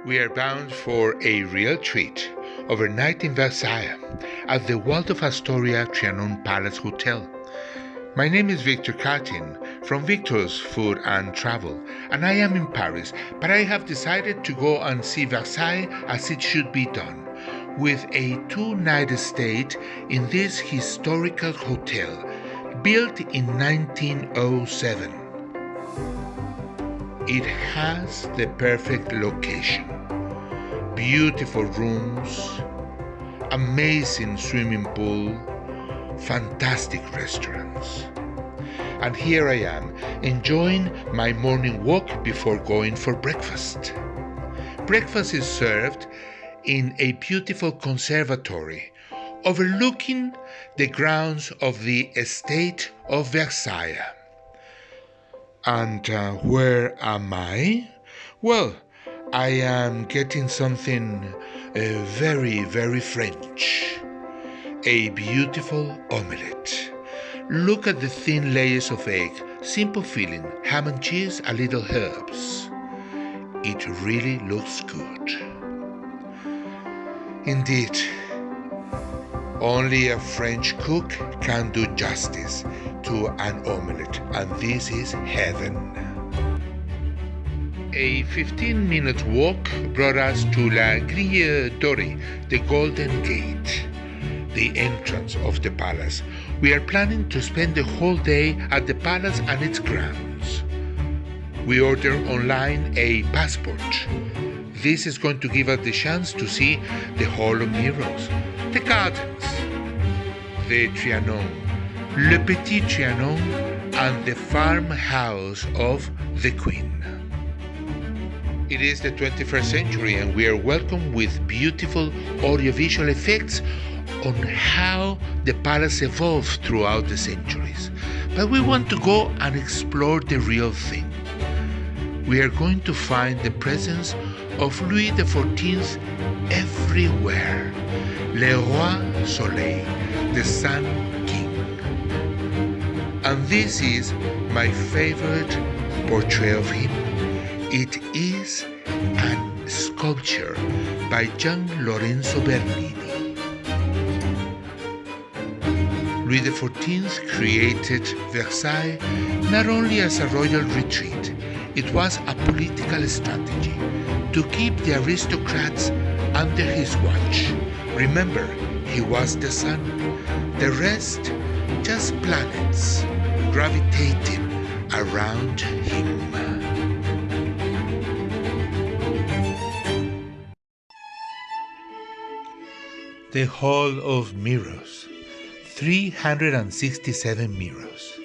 We are bound for a real treat. Overnight in Versailles at the Waldorf Astoria Trianon Palace Hotel. My name is Victor Cartin from Victor's Food and Travel, and I am in Paris, but I have decided to go and see Versailles as it should be done, with a two-night stay in this historical hotel, built in 1907. It has the perfect location, beautiful rooms, amazing swimming pool, fantastic restaurants. And here I am, enjoying my morning walk before going for breakfast. Breakfast is served in a beautiful conservatory overlooking the grounds of the Estate of Versailles. And where am I? Well, I am getting something very, very French. A beautiful omelette. Look at the thin layers of egg, simple filling, ham and cheese, a little herbs. It really looks good. Indeed, only a French cook can do justice to an omelette, and this is heaven. A 15-minute walk brought us to La Grille Dorée, the Golden Gate, the entrance of the palace. We are planning to spend the whole day at the palace and its grounds. We order online a passport. This is going to give us the chance to see the Hall of Mirrors, the gardens, the Trianon, Le Petit Trianon, and the farmhouse of the Queen. It is the 21st century, and we are welcomed with beautiful audiovisual effects on how the palace evolved throughout the centuries. But we want to go and explore the real thing. We are going to find the presence of Louis XIV everywhere. Le Roi Soleil, the Sun King. And this is my favorite portrait of him. It is a sculpture by Gian Lorenzo Bernini. Louis XIV created Versailles not only as a royal retreat, it was a political strategy to keep the aristocrats under his watch. Remember, he was the sun, the rest just planets gravitating around him. The Hall of Mirrors, 367 mirrors.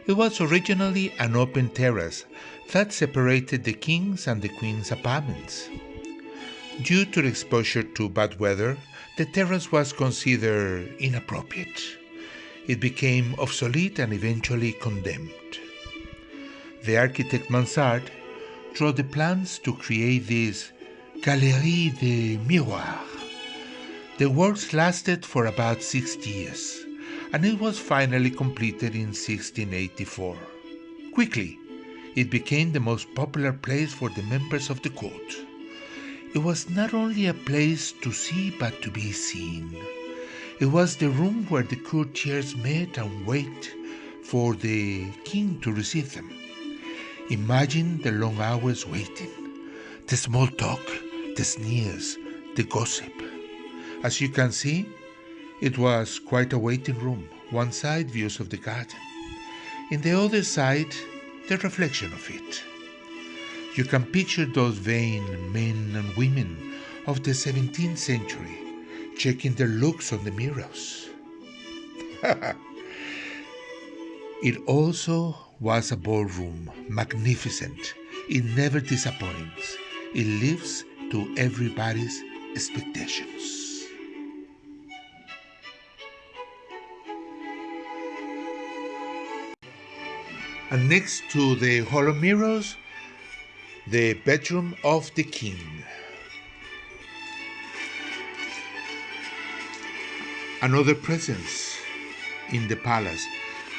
It was originally an open terrace that separated the king's and the queen's apartments. Due to the exposure to bad weather, the terrace was considered inappropriate. It became obsolete and eventually condemned. The architect Mansart drew the plans to create this Galerie des Miroirs. The works lasted for about 6 years, and it was finally completed in 1684. Quickly, it became the most popular place for the members of the court. It was not only a place to see but to be seen. It was the room where the courtiers met and waited for the king to receive them. Imagine the long hours waiting, the small talk, the sneers, the gossip. As you can see, it was quite a waiting room. One side, views of the garden. In the other side, the reflection of it. You can picture those vain men and women of the 17th century checking their looks on the mirrors. It also was a ballroom, magnificent. It never disappoints. It lives to everybody's expectations. And next to the Hall of Mirrors, the bedroom of the king. Another presence in the palace,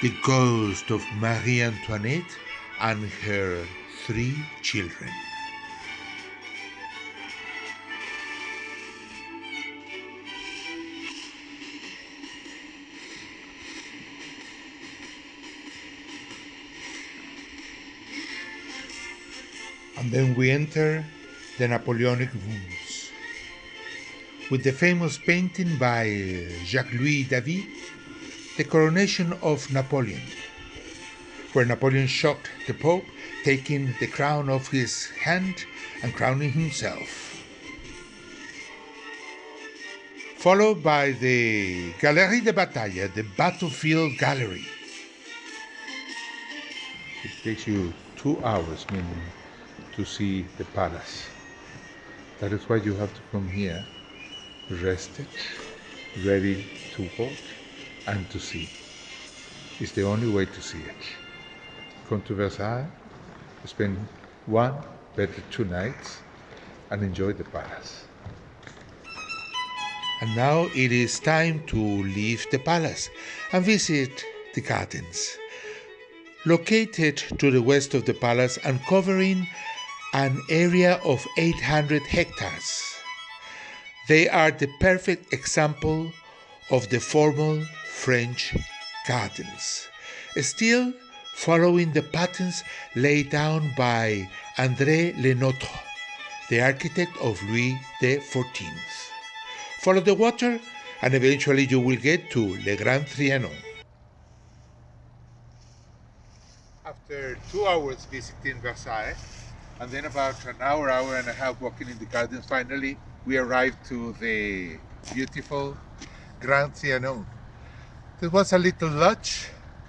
the ghost of Marie Antoinette and her 3 children. And then we enter the Napoleonic rooms with the famous painting by Jacques-Louis David, The Coronation of Napoleon, where Napoleon shocked the Pope, taking the crown off his hand and crowning himself. Followed by the Galerie de Bataille, the battlefield gallery. It takes you 2 hours minimum to see the palace. That is why you have to come here, rested, ready to walk and to see. It's the only way to see it. Come to Versailles, spend 1, better 2 nights, and enjoy the palace. And now it is time to leave the palace and visit the gardens. Located to the west of the palace and covering an area of 800 hectares. They are the perfect example of the formal French gardens, still following the patterns laid down by André Lenotre, the architect of Louis XIV. Follow the water and eventually you will get to Le Grand Trianon. After 2 hours visiting Versailles, and then about an hour and a half walking in the gardens, finally we arrived to the beautiful Grand Trianon. There was a little lodge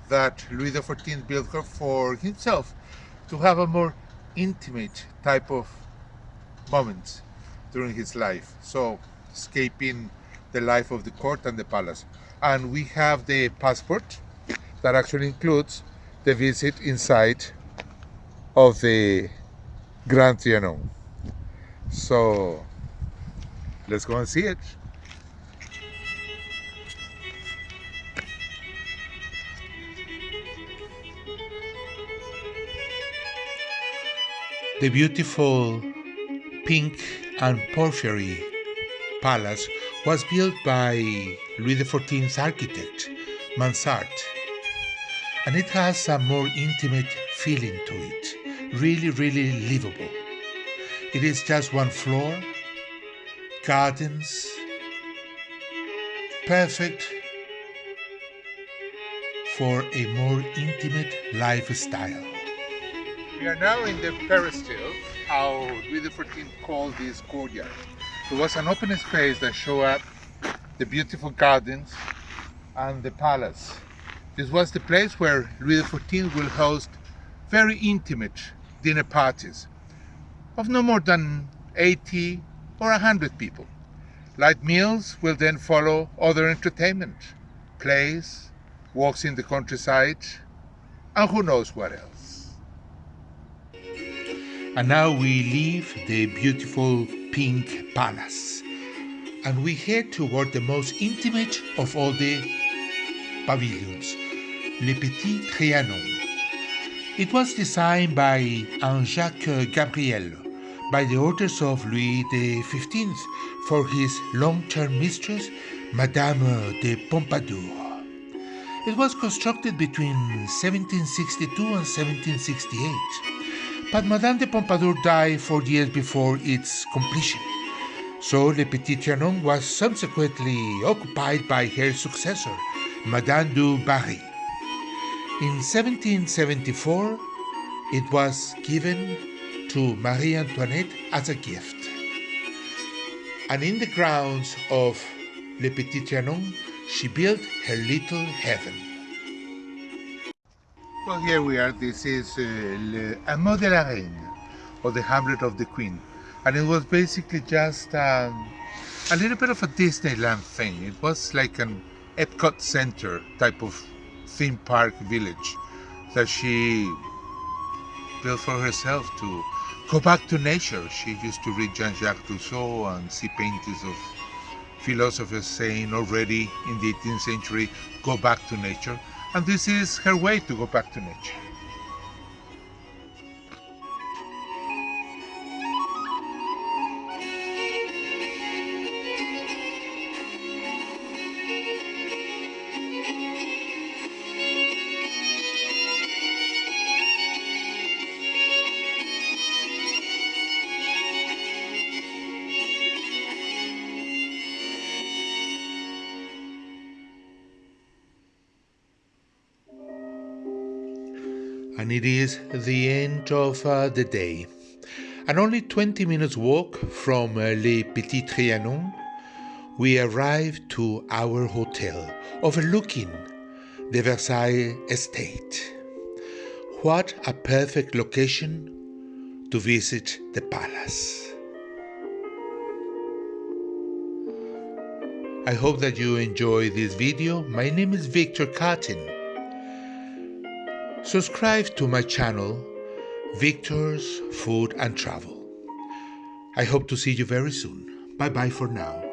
that Louis XIV built for himself to have a more intimate type of moments during his life. So escaping the life of the court and the palace. And we have the passport that actually includes the visit inside of the Grand Trianon. So let's go and see it. The beautiful pink and porphyry palace was built by Louis XIV's architect, Mansart, and it has a more intimate feeling to it, really livable. It is just one floor, gardens, perfect for a more intimate lifestyle. We are now in the peristyle, how Louis XIV called this courtyard. There was an open space that showed up the beautiful gardens and the palace. This was the place where Louis XIV will host very intimate dinner parties of no more than 80 or 100 people. Light meals will then follow other entertainment, plays, walks in the countryside, and who knows what else. And now we leave the beautiful pink palace and we head toward the most intimate of all the pavilions, Le Petit Trianon. It was designed by Jean-Jacques Gabriel by the orders of Louis XV for his long-term mistress, Madame de Pompadour. It was constructed between 1762 and 1768, but Madame de Pompadour died 4 years before its completion. So Le Petit Trianon was subsequently occupied by her successor, Madame du Barry. In 1774, it was given to Marie Antoinette as a gift. And in the grounds of Le Petit Trianon, she built her little heaven. Well, here we are. This is Le Hameau de la Reine, or the Hamlet of the Queen. And it was basically just a little bit of a Disneyland thing. It was like an Epcot Center type of theme park village that she built for herself to go back to nature. She used to read Jean-Jacques Rousseau and see paintings of philosophers saying already in the 18th century, go back to nature. And this is her way to go back to nature. and it is the end of the day. And only 20 minutes walk from Le Petit Trianon, we arrive to our hotel overlooking the Versailles Estate. What a perfect location to visit the palace. I hope that you enjoy this video. My name is Victor Cotton. Subscribe to my channel, Victor's Food and Travel. I hope to see you very soon. Bye bye for now.